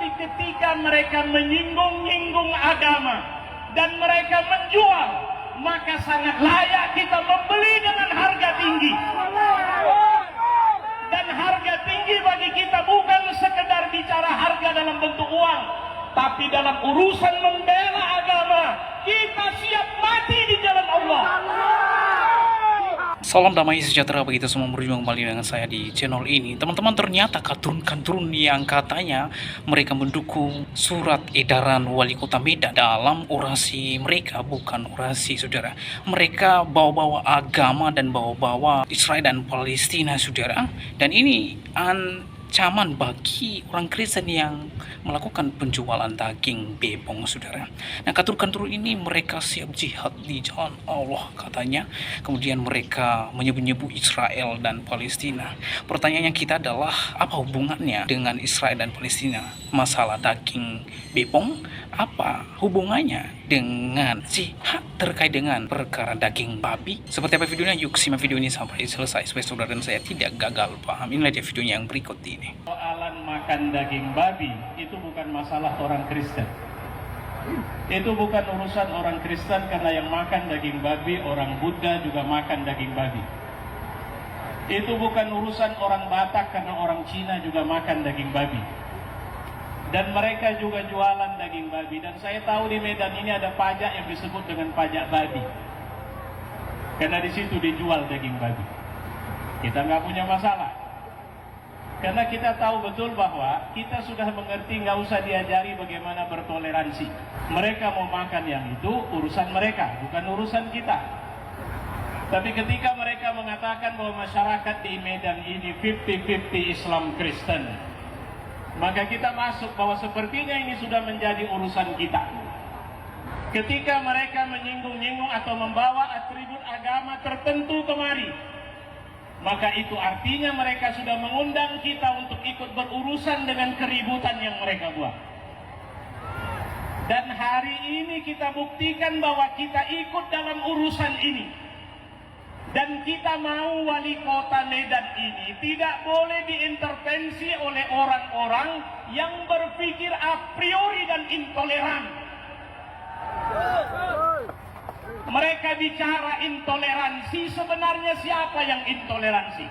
Tapi ketika mereka menyinggung-nyinggung agama dan mereka menjual, maka sangat layak kita membeli dengan harga tinggi. Dan harga tinggi bagi kita bukan sekedar bicara harga dalam bentuk uang, tapi dalam urusan membela agama, kita siap mati di jalan Allah. Salam damai sejahtera bagi kita semua, berjumpa kembali dengan saya di channel ini. Teman-teman, ternyata kadrun-kadrun yang katanya mereka mendukung surat edaran wali kota Medan dalam orasi mereka, bukan orasi saudara. Mereka bawa-bawa agama dan bawa-bawa Israel dan Palestina saudara. Dan ini ancaman bagi orang Kristen yang melakukan penjualan daging bebong saudara. Nah, kantor-kantor ini mereka siap jihad di jalan Allah katanya. Kemudian mereka menyebut-nyebut Israel dan Palestina. Pertanyaannya kita adalah, apa hubungannya dengan Israel dan Palestina? Masalah daging bebong, apa hubungannya dengan jihad terkait dengan perkara daging babi? Seperti apa videonya? Yuk simak video ini sampai selesai supaya saudara dan saya tidak gagal paham. Inilah dia videonya yang berikut ini. Soalan makan daging babi itu bukan masalah orang Kristen. Itu bukan urusan orang Kristen, karena yang makan daging babi orang Buddha juga makan daging babi. Itu bukan urusan orang Batak, karena orang Cina juga makan daging babi. Dan mereka juga jualan daging babi. Dan saya tahu di Medan ini ada pajak yang disebut dengan pajak babi, karena di situ dijual daging babi. Kita nggak punya masalah, karena kita tahu betul bahwa kita sudah mengerti, nggak usah diajari bagaimana bertoleransi. Mereka mau makan yang itu urusan mereka, bukan urusan kita. Tapi ketika mereka mengatakan bahwa masyarakat di Medan ini 50-50 Islam Kristen, maka kita masuk bahwa sepertinya ini sudah menjadi urusan kita. Ketika mereka menyinggung-nyinggung atau membawa atribut agama tertentu kemari, maka itu artinya mereka sudah mengundang kita untuk ikut berurusan dengan keributan yang mereka buat. Dan hari ini kita buktikan bahwa kita ikut dalam urusan ini. Dan kita mau wali kota Medan ini tidak boleh diintervensi oleh orang-orang yang berpikir a priori dan intoleran. Mereka bicara intoleransi, sebenarnya siapa yang intoleransi?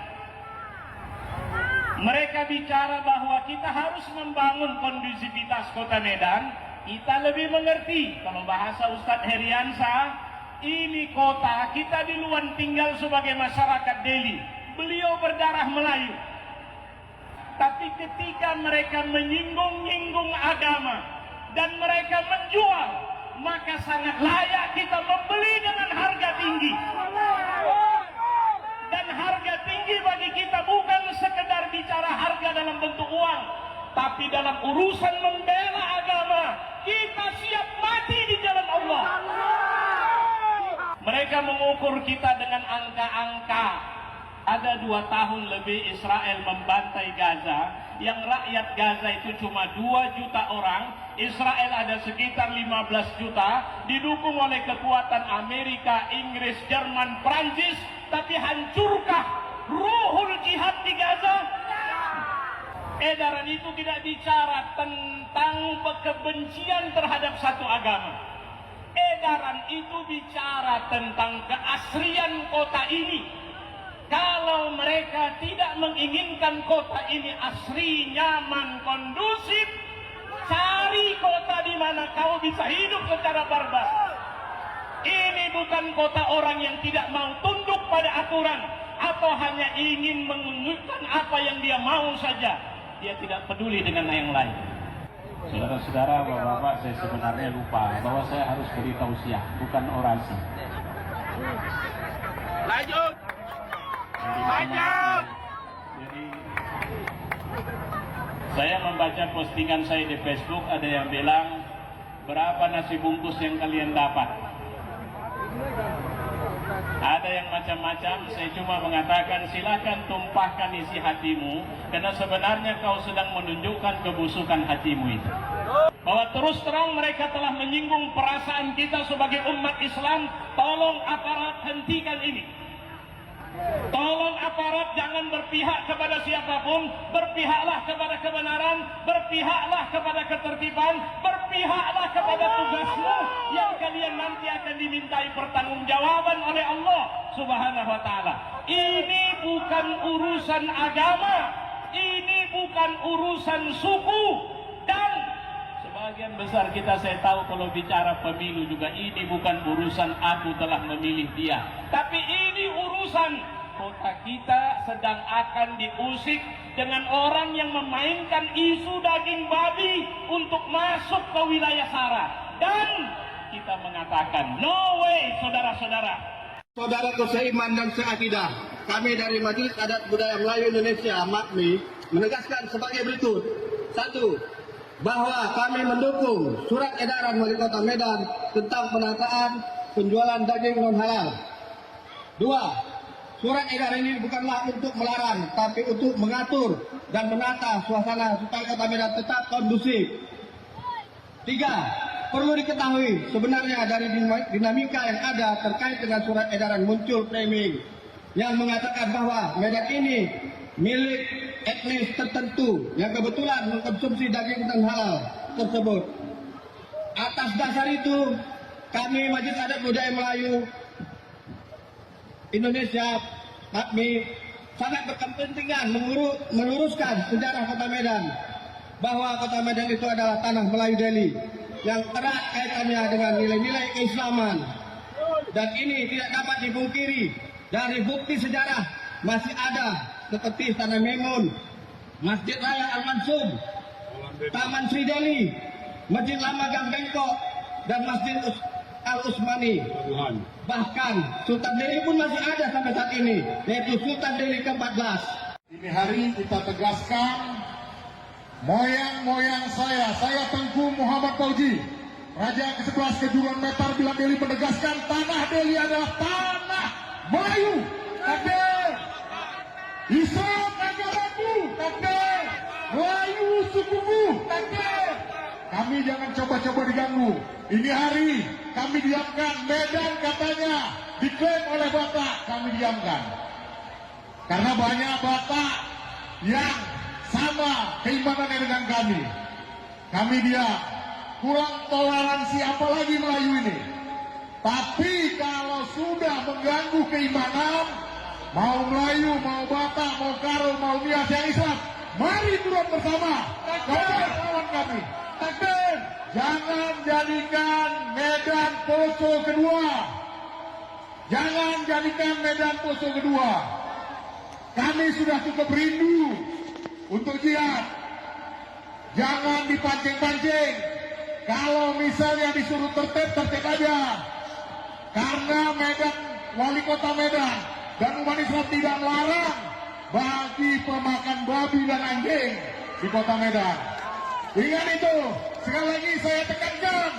Mereka bicara bahwa kita harus membangun kondusivitas kota Medan. Kita lebih mengerti, kalau bahasa Ustadz Heriansa, ini kota, kita di luar tinggal sebagai masyarakat Delhi. Beliau berdarah Melayu. Tapi ketika mereka menyinggung-nyinggung agama dan mereka menjual, maka sangat layak kita membeli dengan harga tinggi. Dan harga tinggi bagi kita bukan sekedar bicara harga dalam bentuk uang, tapi dalam urusan membela agama, kita siap mati di jalan Allah. Mereka mengukur kita dengan angka-angka. Ada 2 tahun lebih Israel membantai Gaza, yang rakyat Gaza itu cuma 2 juta orang. Israel ada sekitar 15 juta, didukung oleh kekuatan Amerika, Inggris, Jerman, Prancis. Tapi hancurkah ruhul jihad di Gaza? Edaran itu tidak bicara tentang kebencian terhadap satu agama. Edaran itu bicara tentang keasrian kota ini. Kalau mereka tidak menginginkan kota ini asri, nyaman, kondusif, cari kota di mana kau bisa hidup secara barbar. Ini bukan kota orang yang tidak mau tunduk pada aturan atau hanya ingin menunjukkan apa yang dia mau saja. Dia tidak peduli dengan yang lain. Saudara-saudara, bapak-bapak, saya sebenarnya lupa bahwa saya harus beri tausiah, bukan orasi. Lanjut. Jadi saya membaca postingan saya di Facebook, ada yang bilang, berapa nasi bungkus yang kalian dapat? Ada yang macam-macam. Saya cuma mengatakan, silakan tumpahkan isi hatimu, karena sebenarnya kau sedang menunjukkan kebusukan hatimu itu. Bahwa terus terang mereka telah menyinggung perasaan kita sebagai umat Islam. Tolong aparat hentikan ini. Tolong aparat jangan berpihak kepada siapapun, berpihaklah kepada kebenaran, berpihaklah kepada ketertiban, berpihaklah kepada tugasmu yang kalian nanti akan dimintai pertanggungjawaban oleh Allah Subhanahu wa taala. Ini bukan urusan agama, ini bukan urusan suku, dan sebagian besar kita saya tahu kalau bicara pemilu juga ini bukan urusan aku telah memilih dia, tapi ini urusan kota kita sedang akan diusik dengan orang yang memainkan isu daging babi untuk masuk ke wilayah SARA. Dan kita mengatakan no way, saudara-saudara. Saudaraku seiman dan seakidah, kami dari Majelis Adat Budaya Melayu Indonesia (MAKMI) menegaskan sebagai berikut. 1. Bahwa kami mendukung surat edaran Wali Kota Medan tentang penataan penjualan daging non halal. 2. Surat edaran ini bukanlah untuk melarang, tapi untuk mengatur dan menata suasana supaya Kota Medan tetap kondusif. 3. Perlu diketahui sebenarnya dari dinamika yang ada terkait dengan surat edaran muncul framing yang mengatakan bahwa Medan ini milik etnis tertentu yang kebetulan mengkonsumsi daging non halal tersebut. Atas dasar itu, kami Majelis Adat Budaya Melayu Indonesia (MAKMI) sangat berkepentingan meluruskan sejarah Kota Medan, bahwa Kota Medan itu adalah tanah Melayu Delhi yang erat kaitannya dengan nilai-nilai keislaman, dan ini tidak dapat dipungkiri dari bukti sejarah masih ada seperti Tanah Memun, Masjid Raya Al-Mansur, Taman Sri Delhi, Masjid Lama Gang Bengkok, dan Masjid Al-Usmani. Bahkan Sultan Delhi pun masih ada sampai saat ini, yaitu Sultan Delhi ke-14. Ini hari kita tegaskan, moyang saya Tengku Muhammad Fauji, Raja ke-11 Kejuruan Metar Bilang Delhi, menegaskan tanah Delhi adalah tanah Melayu. Takbir! Islam agamaku, takbir! Melayu sukuku, takbir! Kami jangan coba-coba diganggu. Ini hari kami diamkan. Medan katanya diklaim oleh Batak, kami diamkan. Karena banyak Batak yang sama keimanannya dengan kami. Kami dia kurang toleransi, apalagi Melayu ini. Tapi kalau sudah mengganggu keimanan, mau Melayu, mau Batak, mau Karo, mau Nias yang Islam, mari turun bersama. Takbir lawan kami. Takbir. Jangan jadikan Medan Poso kedua. Jangan jadikan Medan Poso kedua. Kami sudah cukup rindu untuk jihad. Jangan dipancing-pancing. Kalau misalnya disuruh tertib aja. Karena Medan, Wali Kota Medan dan umat Islam tidak melarang bagi pemakan babi dan anjing di Kota Medan. Ingat itu, sekali lagi saya tekankan,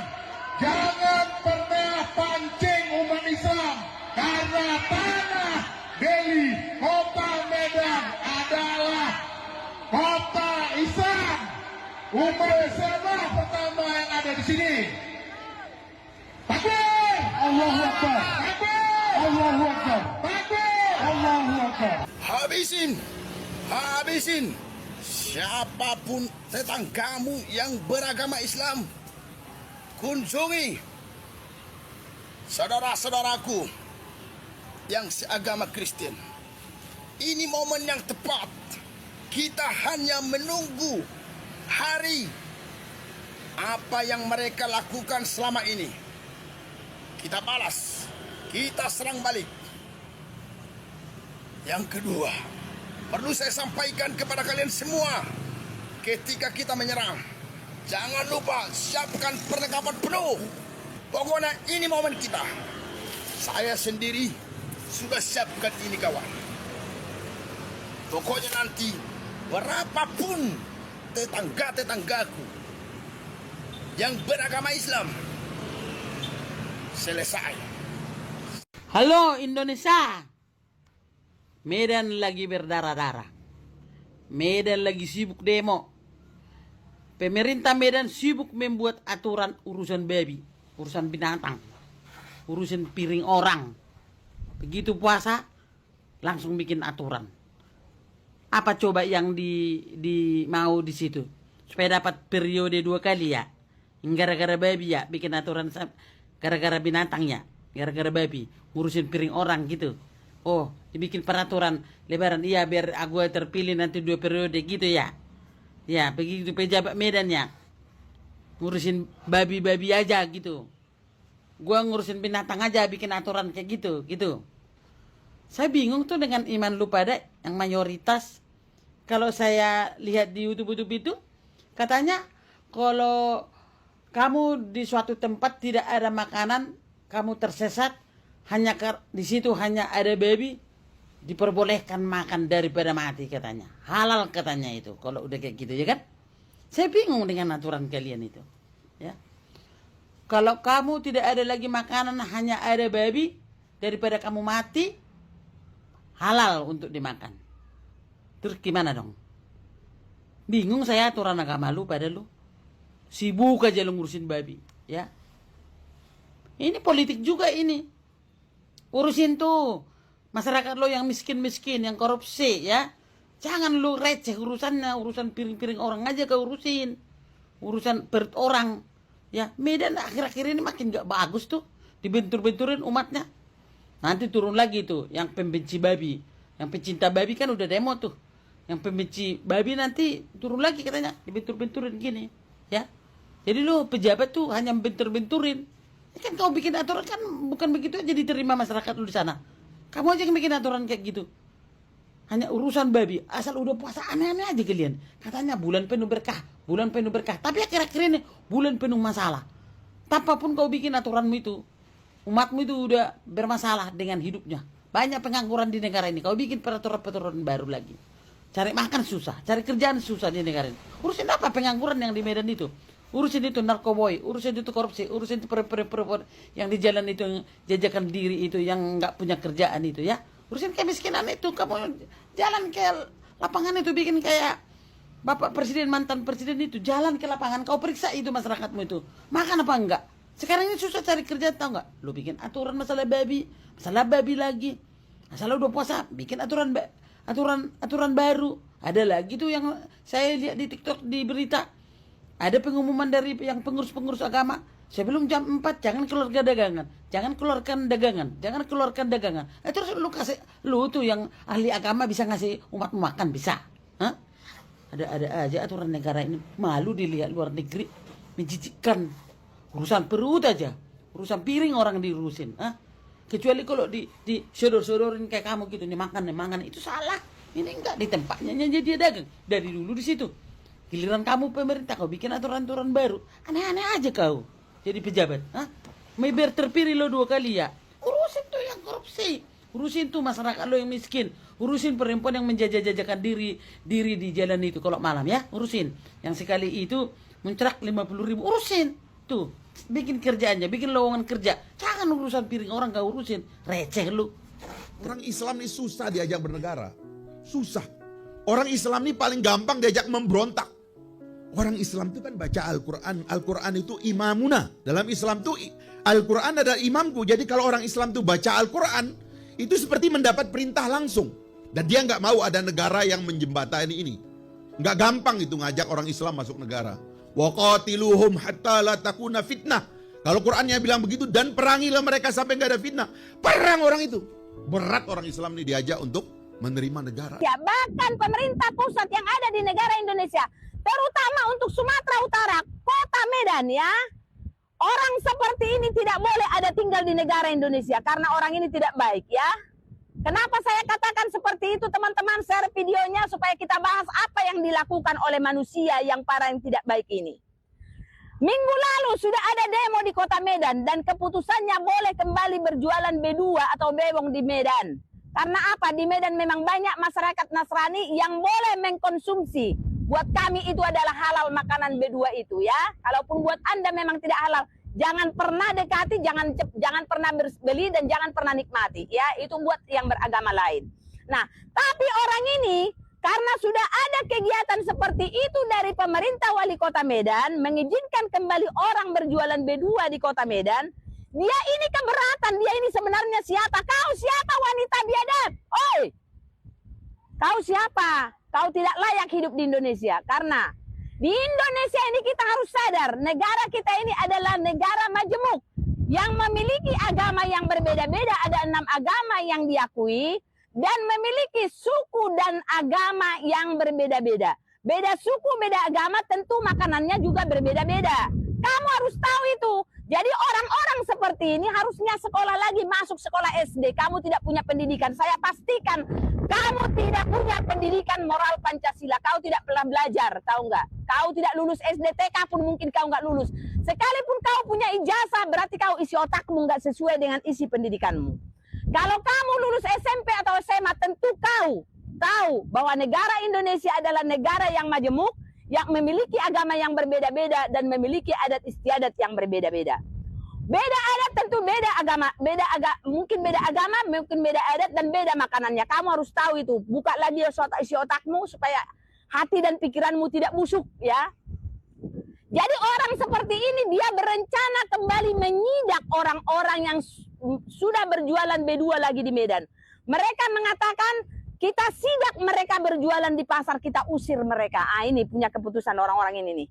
jangan pernah pancing umat Islam, karena tanah Delhi, Kota Medan adalah kota Islam. Umat Islam pertama yang ada di sini. Takbir! Allahu Akbar! Takbir! Allahu Akbar! Takbir! Allahu Akbar! Habisin siapapun tetanggamu yang beragama Islam. Kunjungi saudara-saudaraku yang seagama Kristen. Ini momen yang tepat. Kita hanya menunggu hari apa yang mereka lakukan selama ini. Kita balas, kita serang balik. Yang kedua, perlu saya sampaikan kepada kalian semua, ketika kita menyerang, jangan lupa siapkan perlengkapan penuh. Pokoknya ini momen kita. Saya sendiri sudah siapkan ini, kawan. Pokoknya nanti berapapun tetangga-tetanggaku yang beragama Islam, selesai. Halo Indonesia, Medan lagi berdarah-darah. Medan lagi sibuk demo. Pemerintah Medan sibuk membuat aturan urusan babi, urusan binatang, urusan piring orang. Begitu puasa, langsung bikin aturan. Apa coba yang di mau di situ? Supaya dapat periode 2 kali ya. Gara-gara babi ya bikin aturan, gara-gara binatang ya, gara-gara babi ngurusin piring orang gitu. Oh, dibikin peraturan lebaran, iya biar aku terpilih nanti 2 periode gitu ya. Ya, begitu pejabat Medan ya. Ngurusin babi-babi aja gitu. Gua ngurusin binatang aja bikin aturan kayak gitu. Saya bingung tuh dengan iman lu pada yang mayoritas. Kalau saya lihat di YouTube itu, katanya kalau kamu di suatu tempat tidak ada makanan, kamu tersesat, hanya di situ hanya ada babi, diperbolehkan makan daripada mati katanya. Halal katanya itu kalau udah kayak gitu ya kan. Saya bingung dengan aturan kalian itu. Ya. Kalau kamu tidak ada lagi makanan, hanya ada babi, daripada kamu mati, halal untuk dimakan. Terus gimana dong? Bingung saya aturan agama lu pada lu. Sibuk aja lu ngurusin babi. Ya. Ini politik juga ini. Urusin tuh masyarakat lo yang miskin-miskin, yang korupsi ya. Jangan lu receh urusannya, urusan piring-piring orang aja kau urusin. Urusan perut orang. Ya, Medan akhir-akhir ini makin gak bagus tuh. Dibentur-benturin umatnya. Nanti turun lagi tuh yang pembenci babi. Yang pecinta babi kan udah demo tuh. Yang pembenci babi nanti turun lagi katanya. Dibentur-benturin gini. Ya. Jadi lu pejabat tuh hanya bentur-benturin. Kan kau bikin aturan kan bukan begitu aja diterima masyarakat lu di sana. Kamu aja yang bikin aturan kayak gitu. Hanya urusan babi. Asal udah puasa aneh-aneh aja kalian. Katanya bulan penuh berkah. Bulan penuh berkah. Tapi akhir-akhir ini bulan penuh masalah. Apapun kau bikin aturanmu itu. Umatmu itu udah bermasalah dengan hidupnya. Banyak pengangguran di negara ini. Kau bikin peraturan-peraturan baru lagi. Cari makan susah. Cari kerjaan susah di negara ini. Urusin apa pengangguran yang di Medan itu? Urusin itu narkoboy, urusin itu korupsi, urusin itu perempuan yang di jalan itu yang jajakan diri itu, yang nggak punya kerjaan itu ya. Urusin kemiskinan itu, kamu jalan ke lapangan itu bikin kayak Bapak Presiden, mantan Presiden itu jalan ke lapangan, kau periksa itu masyarakatmu itu makan apa enggak. Sekarang ini susah cari kerja, tau nggak? Lu bikin aturan masalah babi lagi. Masalah udah puasa, bikin aturan baru. Ada lagi tuh yang saya lihat di TikTok di berita. Ada pengumuman dari yang pengurus-pengurus agama. Sebelum jam 4 jangan keluarkan dagangan. Jangan keluarkan dagangan. Terus lu tuh yang ahli agama bisa ngasih umat makan bisa? Hah? Ada aja aturan negara ini. Malu dilihat luar negeri. Menjijikkan. Urusan perut aja. Urusan piring orang diurusin. Hah? Kecuali kalau di sodor-sodorin kayak kamu gitu. Nih makan. Itu salah. Ini enggak di tempatnya dia dagang. Dari dulu di situ. Giliran kamu pemerintah, kau bikin aturan-aturan baru. Aneh-aneh aja kau. Jadi pejabat. Hah? Biar terpilih lo 2 kali ya. Urusin tuh yang korupsi. Urusin tuh masyarakat lo yang miskin. Urusin perempuan yang menjajah-jajakan diri di jalan itu kalau malam ya. Urusin. Yang sekali itu muncrak 50.000. Urusin. Tuh. Bikin kerjaannya. Bikin lowongan kerja. Jangan urusan piring orang kau urusin. Receh lu. Orang Islam ini susah diajak bernegara. Susah. Orang Islam ini paling gampang diajak memberontak. Orang Islam itu kan baca Al-Quran. Al-Quran itu imamuna. Dalam Islam itu Al-Quran adalah imamku. Jadi kalau orang Islam itu baca Al-Quran, itu seperti mendapat perintah langsung. Dan dia nggak mau ada negara yang menjembatani ini. Nggak gampang itu ngajak orang Islam masuk negara. Wa qatiluhum hatta la takuna fitnah. Kalau Qurannya bilang begitu, dan perangilah mereka sampai nggak ada fitnah. Perang orang itu. Berat orang Islam ini diajak untuk menerima negara. Ya, bahkan pemerintah pusat yang ada di negara Indonesia, terutama untuk Sumatera Utara, kota Medan ya. Orang seperti ini tidak boleh ada tinggal di negara Indonesia karena orang ini tidak baik ya. Kenapa saya katakan seperti itu teman-teman? Share videonya supaya kita bahas apa yang dilakukan oleh manusia yang para yang tidak baik ini. Minggu lalu sudah ada demo di kota Medan dan keputusannya boleh kembali berjualan B2 atau bebong di Medan. Karena apa? Di Medan memang banyak masyarakat Nasrani yang boleh mengkonsumsi. Buat kami itu adalah halal makanan B2 itu ya. Kalaupun buat Anda memang tidak halal, jangan pernah dekati, jangan pernah beli dan jangan pernah nikmati ya. Itu buat yang beragama lain. Nah, tapi orang ini karena sudah ada kegiatan seperti itu dari pemerintah wali kota Medan mengizinkan kembali orang berjualan B2 di kota Medan, Dia ini keberatan, dia ini sebenarnya siapa? Kau siapa wanita biadab? Oi, kau siapa? Kau tidak layak hidup di Indonesia. Karena di Indonesia ini kita harus sadar, negara kita ini adalah negara majemuk yang memiliki agama yang berbeda-beda. Ada 6 agama yang diakui dan memiliki suku dan agama yang berbeda-beda. Beda suku, beda agama, tentu makanannya juga berbeda-beda. Kamu harus tahu itu. Jadi orang-orang seperti ini harusnya sekolah lagi, masuk sekolah SD. Kamu tidak punya pendidikan. Saya pastikan kamu tidak punya pendidikan moral Pancasila. Kau tidak pernah belajar, tahu nggak? Kau tidak lulus SD, TK pun mungkin kau nggak lulus. Sekalipun kau punya ijazah, berarti kau isi otakmu nggak sesuai dengan isi pendidikanmu. Kalau kamu lulus SMP atau SMA, tentu kau tahu bahwa negara Indonesia adalah negara yang majemuk, yang memiliki agama yang berbeda-beda dan memiliki adat istiadat yang berbeda-beda. Beda adat tentu beda agama, mungkin beda agama, mungkin beda adat dan beda makanannya. Kamu harus tahu itu. Buka lagi isi otakmu supaya hati dan pikiranmu tidak busuk ya. Jadi orang seperti ini dia berencana kembali menyidak orang-orang yang sudah berjualan B2 lagi di Medan. Mereka mengatakan kita sidak mereka berjualan di pasar, kita usir mereka. Ini punya keputusan orang-orang ini nih.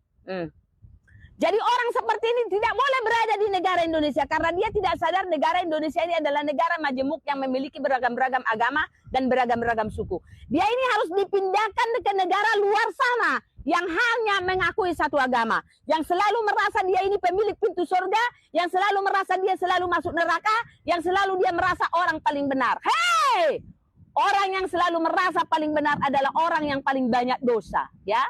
Jadi orang seperti ini tidak boleh berada di negara Indonesia karena dia tidak sadar negara Indonesia ini adalah negara majemuk yang memiliki beragam-beragam agama dan beragam-beragam suku. Dia ini harus dipindahkan ke negara luar sana yang hanya mengakui satu agama, yang selalu merasa dia ini pemilik pintu surga, yang selalu merasa dia selalu masuk neraka, yang selalu dia merasa orang paling benar. Hei! Orang yang selalu merasa paling benar adalah orang yang paling banyak dosa, ya.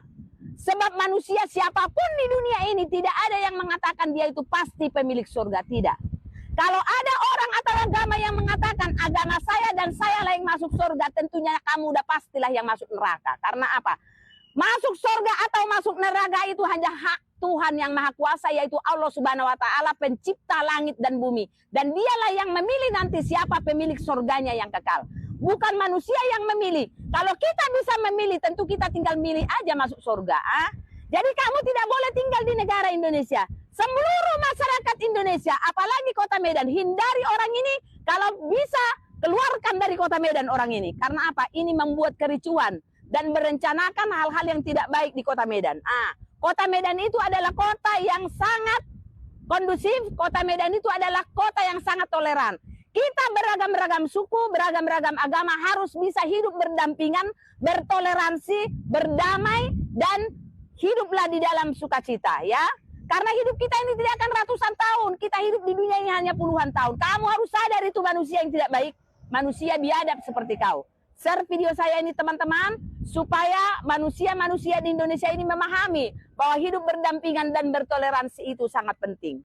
Sebab manusia siapapun di dunia ini tidak ada yang mengatakan dia itu pasti pemilik surga, tidak. Kalau ada orang atau agama yang mengatakan agama saya dan saya lah yang masuk surga, tentunya kamu udah pastilah yang masuk neraka. Karena apa? Masuk surga atau masuk neraka itu hanya hak Tuhan yang Maha Kuasa, yaitu Allah Subhanahu wa Ta'ala, pencipta langit dan bumi. Dan dialah yang memilih nanti siapa pemilik surganya yang kekal. Bukan manusia yang memilih. Kalau kita bisa memilih, tentu kita tinggal milih aja masuk surga. Jadi kamu tidak boleh tinggal di negara Indonesia. Seluruh masyarakat Indonesia, apalagi kota Medan, hindari orang ini. Kalau bisa, keluarkan dari kota Medan orang ini. Karena apa? Ini membuat kericuan dan merencanakan hal-hal yang tidak baik di kota Medan. Kota Medan itu adalah kota yang sangat kondusif. Kota Medan itu adalah kota yang sangat toleran. Kita beragam-ragam suku, beragam-ragam agama harus bisa hidup berdampingan, bertoleransi, berdamai, dan hiduplah di dalam sukacita, ya. Karena hidup kita ini tidak akan ratusan tahun, kita hidup di dunia ini hanya puluhan tahun. Kamu harus sadar itu manusia yang tidak baik, manusia biadab seperti kau. Share video saya ini teman-teman, supaya manusia-manusia di Indonesia ini memahami bahwa hidup berdampingan dan bertoleransi itu sangat penting.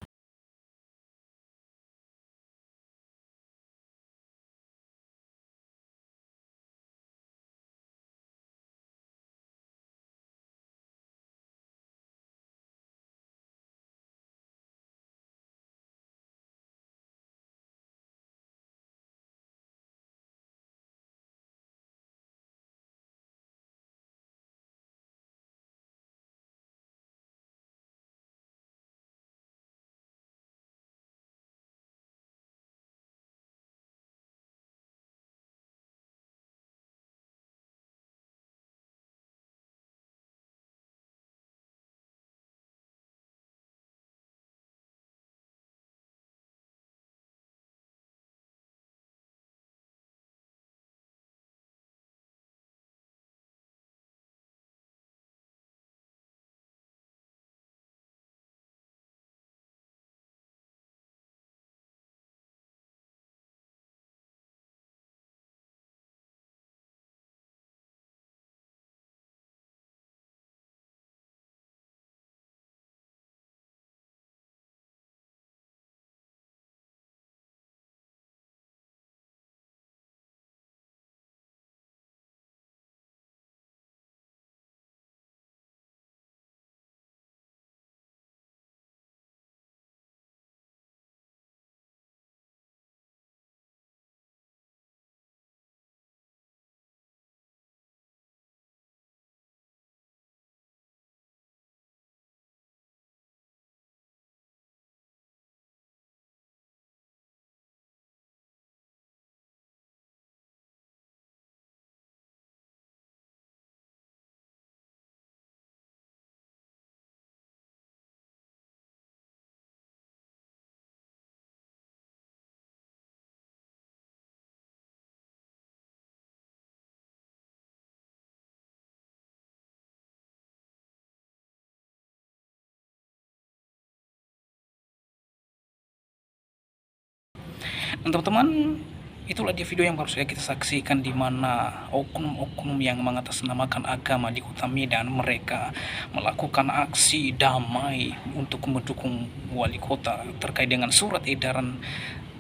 Dan teman-teman, itulah dia video yang baru saja kita saksikan, di mana oknum-oknum yang mengatasnamakan agama di Kota Medan, mereka melakukan aksi damai untuk mendukung wali kota terkait dengan surat edaran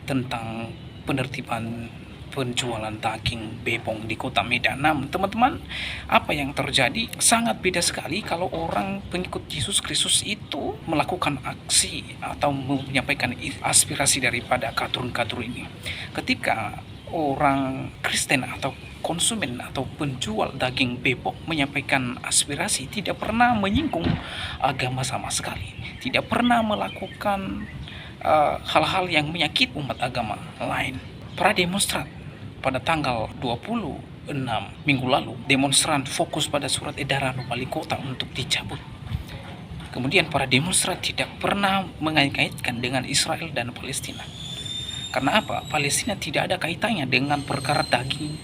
tentang penertiban penjualan daging bebong di Kota Medan. Nah, teman-teman, apa yang terjadi sangat beda sekali kalau orang pengikut Yesus Kristus itu melakukan aksi atau menyampaikan aspirasi daripada kadrun-kadrun ini. Ketika orang Kristen atau konsumen atau penjual daging bebong menyampaikan aspirasi, tidak pernah menyinggung agama sama sekali, tidak pernah melakukan hal-hal yang menyakiti umat agama lain. Para demonstran pada tanggal 26 minggu lalu, demonstran fokus pada surat edaran wali kota untuk dicabut. Kemudian para demonstran tidak pernah mengait-ngaitkan dengan Israel dan Palestina. Karena apa? Palestina tidak ada kaitannya dengan perkara daging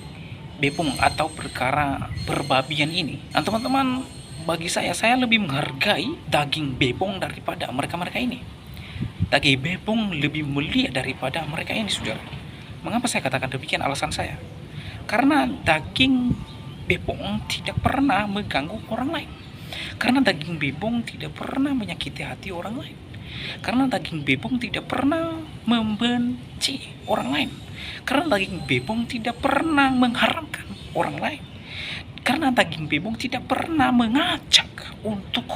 bebong atau perkara perbabian ini. Nah, teman-teman, bagi saya lebih menghargai daging bebong daripada mereka-mereka ini. Daging bebong lebih mulia daripada mereka ini, saudara. Mengapa saya katakan demikian? Alasan saya, karena daging bebong tidak pernah mengganggu orang lain, karena daging bebong tidak pernah menyakiti hati orang lain, karena daging bebong tidak pernah membenci orang lain, karena daging bebong tidak pernah mengharamkan orang lain, karena daging bebong tidak pernah mengajak untuk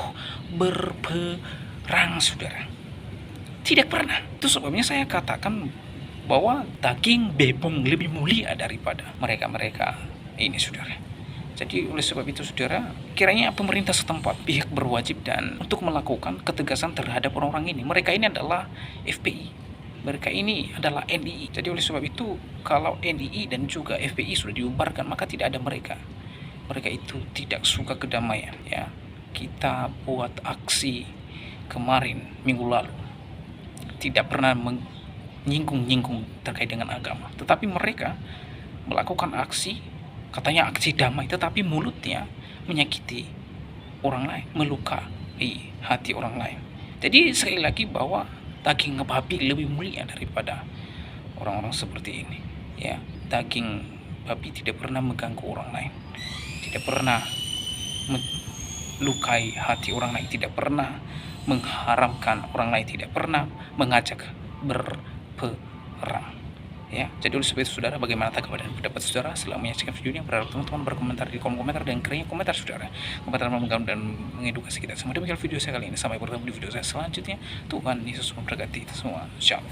berperang, saudara. Tidak pernah. Itu sebabnya saya katakan bahwa daging bebong lebih mulia daripada mereka-mereka ini, saudara. Jadi oleh sebab itu, saudara, kiranya pemerintah setempat, pihak berwajib dan untuk melakukan ketegasan terhadap orang-orang ini. Mereka ini adalah FPI, mereka ini adalah NII. Jadi oleh sebab itu, kalau NII dan juga FPI sudah diubarkan, maka tidak ada mereka. Mereka itu tidak suka kedamaian, ya. Kita buat aksi kemarin minggu lalu, tidak pernah nyinggung terkait dengan agama, tetapi mereka melakukan aksi, katanya aksi damai, tetapi mulutnya menyakiti orang lain, melukai hati orang lain. Jadi sekali lagi bahwa daging babi lebih mulia daripada orang-orang seperti ini, ya. Daging babi tidak pernah mengganggu orang lain, tidak pernah melukai hati orang lain, tidak pernah mengharamkan orang lain, tidak pernah mengajak berperang, ya. Jadi oleh sebab itu, saudara, bagaimana tanggapan dan pendapat saudara setelah menyaksikan video ini? Berharap teman-teman berkomentar di kolom komentar, dan kiranya komentar saudara komentar mengganggu dan mengedukasi kita semua. Demikian video saya kali ini, sampai bertemu di video saya selanjutnya. Tuhan Yesus memberkati kita semua. Shalom.